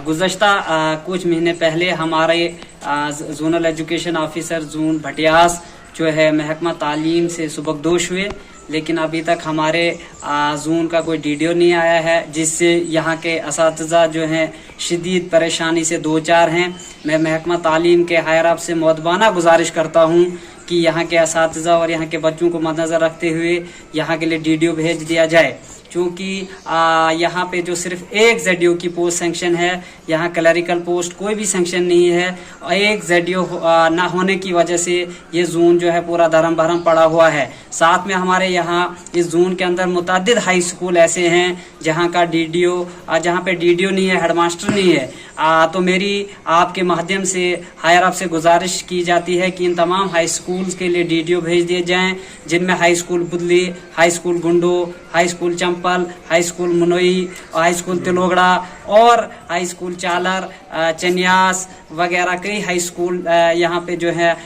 गुज़श्ता कुछ महीने पहले हमारे जोनल एजुकेशन ऑफिसर जोन भटियास जो है महकमा तालीम से सुबकदोश हुए, लेकिन अभी तक हमारे जोन का कोई डीडीओ नहीं आया है, जिससे यहाँ के असातिज़ा जो हैं शदीद परेशानी से दो चार हैं। मैं महकमा तालीम के हायर अप से मुअद्दबाना गुजारिश करता हूँ कि यहाँ के असातिज़ा और यहाँ के बच्चों को मद्देनज़र रखते हुए यहाँ के लिए डीडीओ भेज दिया जाए, क्योंकि यहाँ पे जो सिर्फ एक ZDO की पोस्ट सेंक्शन है, यहाँ क्लरिकल पोस्ट कोई भी सेंक्शन नहीं है। और एक ZDO ना होने की वजह से ये जोन जो है पूरा धर्म भरम पड़ा हुआ है। साथ में हमारे यहाँ इस जोन के अंदर मुतअद्दिद हाई स्कूल ऐसे हैं जहाँ का जहाँ पे DDO नहीं है, हेडमास्टर नहीं है। तो मेरी आपके माध्यम से हायर अप से गुजारिश की जाती है कि इन तमाम हाई स्कूल्स के लिए DDO भेज दिए जाएं, जिनमें high school Budli, high school Gundo, high school Champal, high school Munoi, high school Tilogara और हाई स्कूल चालर, चन्यास वगैरह कई हाई स्कूल यहाँ पे जो है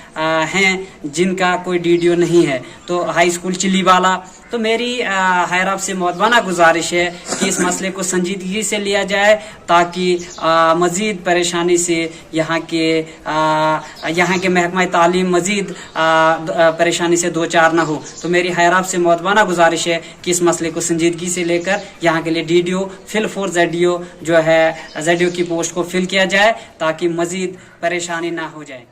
हैं जिनका कोई DDO नहीं है। तो हाई स्कूल चिलीवाला, तो मेरी हायर अप से मुअद्दबाना गुजारिश है कि इस मसले को संजीदगी से लिया जाए, ताकि मज़ीद परेशानी से यहाँ के महकमा तालीम मज़ीद परेशानी से दो चार ना हो। तो मेरी हायर अप से मुअद्दबाना गुजारिश है कि इस मसले को संजीदगी से लेकर यहाँ के लिए DDO फिल फॉर ZDO जो है ZDO की पोस्ट को फिल किया जाए, ताकि मज़ीद परेशानी ना हो जाए।